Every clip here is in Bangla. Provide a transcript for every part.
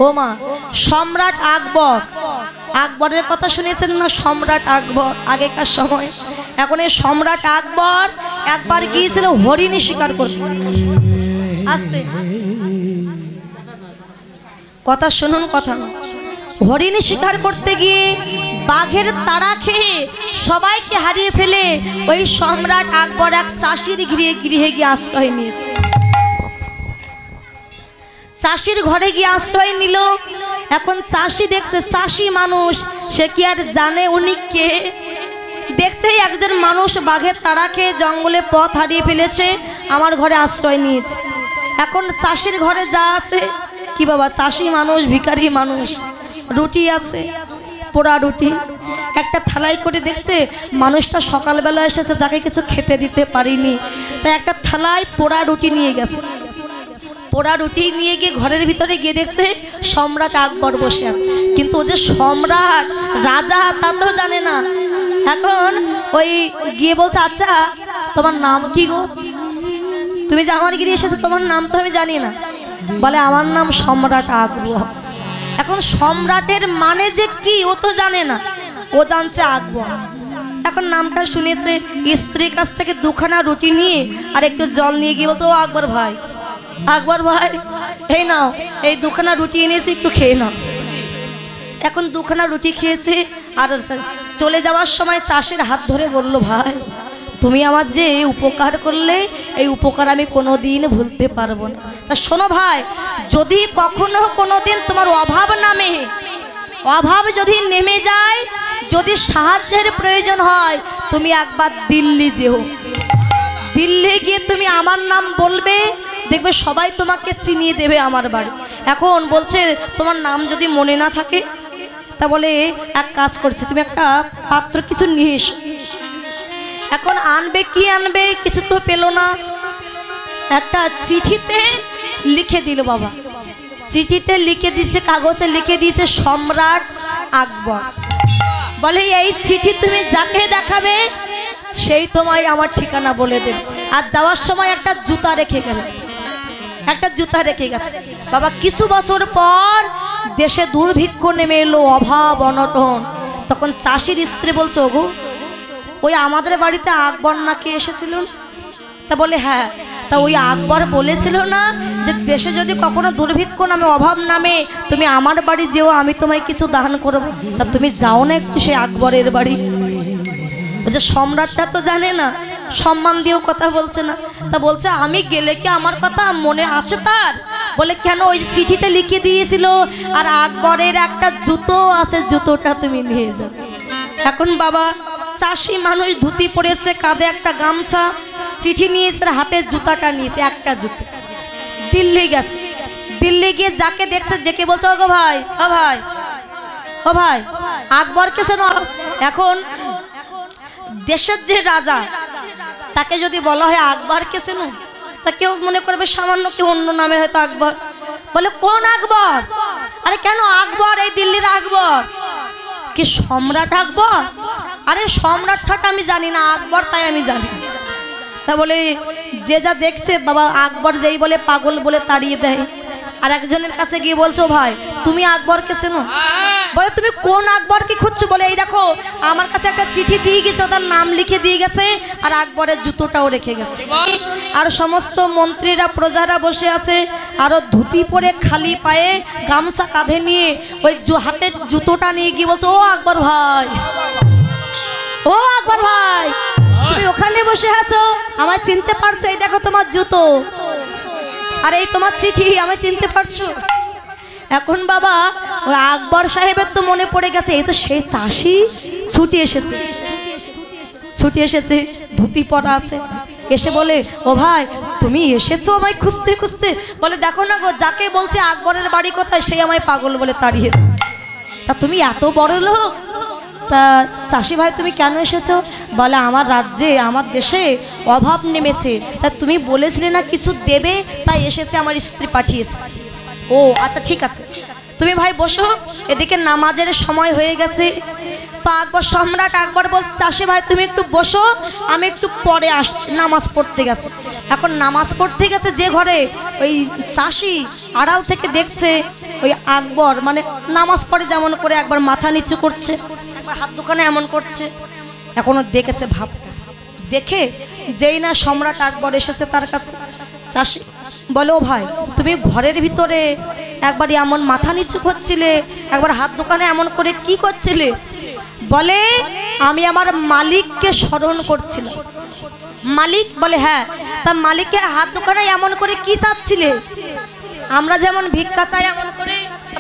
ও মা সম্রাট আকবর, আকবরের কথা শুনেছেন না? সম্রাট আকবর আগেকার সময়। এখন এই সম্রাট আকবর একবার গিয়েছিল হরিণী শিকার করতে। আস্তে কথা শুনুন, কথা না। হরিণী শিকার করতে গিয়ে বাঘের তাড়া খেয়ে সবাইকে হারিয়ে ফেলে ওই সম্রাট আকবর এক চাষির গৃহে গিয়ে আশ্রয় নিয়েছে। চাষির ঘরে গিয়ে আশ্রয় নিল। এখন চাষি দেখছে, চাষি মানুষ, সে কি আর জানে উনি কে? দেখছে একজন মানুষ বাঘের তাড়া খেয়ে জঙ্গলে পথ হারিয়ে ফেলেছে, আমার ঘরে আশ্রয় নিয়েছে। এখন চাষির ঘরে যা আছে কি বাবা, চাষি মানুষ, ভিখারি মানুষ, রুটি আছে, পোড়া রুটি একটা থালায় করে। দেখছে মানুষটা সকালবেলা এসেছে, তাকে কিছু খেতে দিতে পারিনি, তাই একটা থালায় পোড়া রুটি নিয়ে গেছে। পোড়া রুটি নিয়ে গিয়ে ঘরের ভিতরে গিয়ে দেখছে সম্রাট আকবর বসে আছে, কিন্তু ও যে সম্রাট রাজা তা তো জানে না। এখন ওই গিয়ে বলছে, আচ্ছা তোমার নাম কি গো? তুমি যে আমার গিয়ে এসেছো, তোমার নাম তো আমি জানি না। বলে আমার নাম সম্রাট আকবর। এখন সম্রাটের মানে যে কি ও তো জানে না, ও জানছে আকবর। এখন নামটা শুনেছে, স্ত্রীর কাছ থেকে দুখানা রুটি নিয়ে আর একটু জল নিয়ে গিয়ে বলছে, ও আকবর ভাই, আকবর ভাই এই নাও, এই দুখানা রুটি এনেছি, একটু খেয়ে নাও। এখন দুখানা রুটি খেয়েছে। আর চলে যাওয়ার সময় চাষের হাত ধরে বলল, ভাই তুমি আমার যে উপকার করলে, এই উপকার আমি কোনোদিন ভুলতে পারবো না। তা শোনো ভাই, যদি কখনো কোনোদিন তোমার অভাব নামে, অভাব যদি নেমে যায়, যদি সাহায্যের প্রয়োজন হয়, তুমি একবার দিল্লি যেও। দিল্লি গিয়ে তুমি আমার নাম বলবে, দেখবে সবাই তোমাকে চিনিয়ে দেবে আমার বাড়ি। এখন বলছে তোমার নাম যদি মনে না থাকে, তা বলে এক কাজ করছে, তুমি একটা পাত্র কিছু নিয়ে এসো। এখন আনবে কি আনবে, কিছু তো পেল না। একটা চিঠিতে লিখে দিল বাবা, চিঠিতে লিখে দিয়েছে, কাগজে লিখে দিয়েছে সম্রাট আকবর। বলে এই চিঠি তুমি যাকে দেখাবে সেই তোমায় আমার ঠিকানা বলে দেবে। আর যাওয়ার সময় একটা জুতা রেখে গেল, একটা জুতা রেখে গেছে বাবা। কিছু বছর পর দেশে দুর্ভিক্ষ নেমে এলো, অভাব অনটন। তখন চাষির স্ত্রী বলছে, ওগো ওই আমাদের বাড়িতে আকবর নাকি এসেছিল? তা বলে হ্যাঁ। তা ওই আকবর বলেছিল না যে দেশে যদি কখনো দুর্ভিক্ষ নামে, অভাব নামে, তুমি আমার বাড়ি যেও, আমি তোমায় কিছু দান করবো। তা তুমি যাও না একটু সেই আকবরের বাড়ি। যে সম্রাটটা তো জানে না, সম্মান দিয়েও কথা বলছে না। তা বলছে আমি গেলে কি আমার কথা মনে আছে তার? বলে কেন, ওই চিঠিতে লিখে দিয়েছিল, আর আকবরের একটা জুতো আছে, জুতোটা তুমি নিয়ে যাও। এখন বাবা চাষি মানুষ, ধুতি পরেছে, কাঁধে একটা গামছা, চিঠি নিয়েছে, হাতে জুতাটা নিয়েছে, একটা জুতো। দিল্লি গেছে। দিল্লি গিয়ে যাকে দেখছে ডেকে বলছে, ওগো ভাই, ও ভাই, ও ভাই আকবরকে চেনো? এখন দেশের যে রাজা, তাকে যদি বলা হয় আকবরকে চেনো, তা কেউ মনে করবে সামান্য কেউ অন্য নামে হয়তো আকবর। বলে কোন আকবর? আরে কেন আকবর, এই দিল্লির আকবর। কি সম্রাট আকবর? আরে সম্রাটটা আমি জানি না, আকবর তাই আমি জানি। তা বলে যে যা দেখছে বাবা, আকবর যেই বলে পাগল বলে তাড়িয়ে দেয়। আর একজনের কাছে গিয়ে বলছো, ভাই তুমি আকবরকে চেনো? বলে তুমি কোন আকবরকে খুঁজছো? বলে এই দেখো আমার কাছে একটা চিঠি দিয়ে গেছে, তার নাম লিখে দিয়ে গেছে, আর আকবরের জুতোটাও রেখে গেছে। আর সমস্ত মন্ত্রীরা প্রজারা বসে আছে, আরো ধুতি পরে খালি পায়ে গামছা কাঁধে নিয়ে ওই হাতের জুতোটা নিয়ে গিয়ে বলছো, ও আকবর ভাই, ও আকবর ভাই, তুমি ওখানে বসে আছো, আমায় চিনতে পারছো? এই দেখো তোমার জুতো, আর এই তোমার চিঠি, আমায় চিনতে পারছো? এখন বাবা আকবর সাহেবের তো মনে পড়ে গেছে, এই তো সেই চাষি ছুটি এসেছে, ছুটি এসেছে, ধুতি পরা আছে। এসে বলে, ও ভাই তুমি এসেছো আমায় খুঁজতে খুঁজতে? বলে দেখো না গো, যাকে বলছে আকবরের বাড়ি কোথায়, সেই আমায় পাগল বলে তাড়িয়ে। তা তুমি এত বড় লোক, তা চাষি ভাই তুমি কেন এসেছো? বলে আমার রাজ্যে, আমার দেশে অভাব নেমেছে, তা তুমি বলেছিলে না কিছু দেবে, তাই এসেছে, আমার স্ত্রী পাঠিয়েছে। ও আচ্ছা ঠিক আছে, তুমি ভাই বসো, এদিকে নামাজের সময় হয়ে গেছে। তো আকবর, সম্রাট আকবর বলছে, চাষি ভাই তুমি একটু বসো, আমি একটু পরে আসছি, নামাজ পড়তে গেছে। এখন নামাজ পড়তে গেছে যে ঘরে, ওই চাষি আড়াল থেকে দেখছে ওই আকবর মানে নামাজ পড়ে যেমন করে একবার মাথা নিচু করছে, একবার হাত দুখানে এমন করছে, এখনো দেখেছে ভাবটা। দেখে যেই না সম্রাট আকবর এসেছে তার কাছে, চাষি বলে ও ভাই তুমি ঘরের ভিতরে একবার এমন মাথা নিচু করছিলে, একবার হাত দোকানে এমন করে কি করছিলে? বলে আমি আমার মালিককে স্মরণ করছিলাম। মালিক? বলে হ্যাঁ। তা মালিককে হাত দোকানে এমন করে কি চাচ্ছিলে? আমরা যেমন ভিক্ষা চাই এমন করে,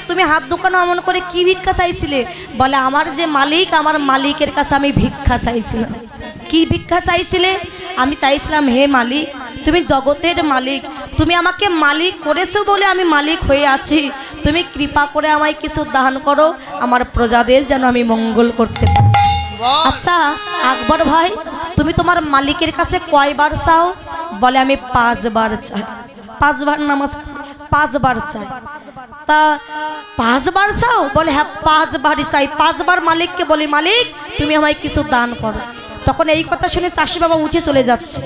তুমি হাত দোকানে এমন করে কি ভিক্ষা চাইছিলে? বলে আমার যে মালিক, আমার মালিকের কাছে আমি ভিক্ষা চাইছিলাম। কি ভিক্ষা চাইছিলে? আমি চাইছিলাম হে মালিক, তুমি জগতের মালিক, তুমি আমাকে মালিক করেছো বলে আমি মালিক হয়ে আছি, তুমি কৃপা করে আমায় কিছু দান করো, আমার প্রজাদের যেন আমি মঙ্গল করতে পারি। আচ্ছা আকবর ভাই, তুমি তোমার মালিকের কাছে কয়বার চাও? বলে আমি 5 বার চাই। 5 বার নামাজ 5 বার চাই। তা 5 বার চাও? বলে হ্যাঁ 5 বারই চাই। 5 বার মালিককে বলি মালিক তুমি আমায় কিছু দান করো। তখন এই কথা শুনে চাষি বাবা উঠে চলে যাচ্ছে।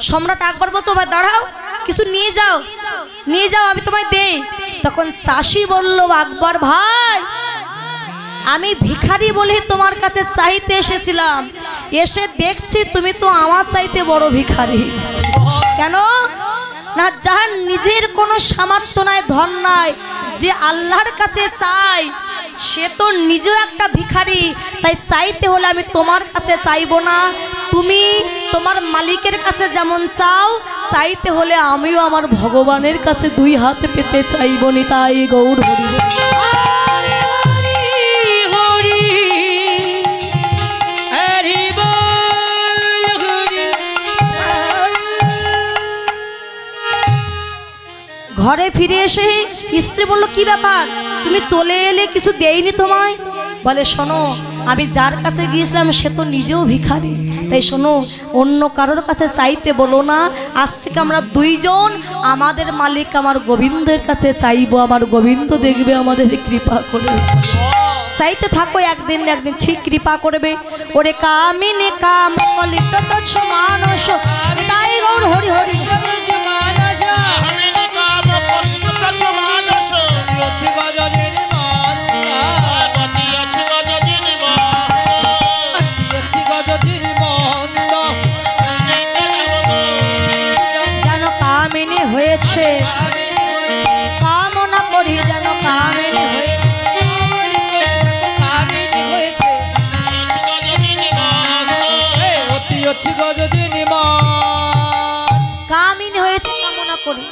সম্রাট আকবর বলছে ভাই দাঁড়াও, কিছু নিয়ে যাও, নিয়ে যাও, আমি তোমায় দেই। তখন চাষি বলল আকবর ভাই আমি ভিখারি বলে তোমার কাছে চাইতে এসেছিলাম, এসে দেখছি তুমি তো আমার চাইতে বড় ভিখারি। কেন না, যার নিজের কোনো সামর্থ্য নাই, ধন নাই, যে আল্লাহর কাছে চাই সে তো নিজেও একটা ভিখারি, তাই চাইতে হলে আমি তোমার কাছে চাইবো না, তুমি তোমার মালিকের কাছে যেমন চাও, চাইতে হলে আমিও আমার ভগবানের কাছে 2 হাতে পেতে চাইব। নি তাই গৌর হরি ঘরে ফিরে এসে স্ত্রী বলল কি ব্যাপার, তুমি চলে এলে, কিছু দেইনি তোমায়? বলে শোনো আমি যার কাছে গিয়েছিলাম সে তো নিজেও ভিখারি, তাই শোনো অন্য কারোর কাছে চাইতে বলো না, আজ থেকে আমরা 2 জন আমাদের মালিক আমার গোবিন্দের কাছে চাইবো, আমার গোবিন্দ দেখবে আমাদের কৃপা করবে। চাইতে থাকো, একদিন না একদিন ঠিক কৃপা করবে। ওরে কামিনী কাম কলিত তুচ্ছ মানস, তাই গৌর হরি হরি যেন কামিনী হয়েছে, কামনা করি যেন কামিনী কামিনী হয়েছে কামনা করি।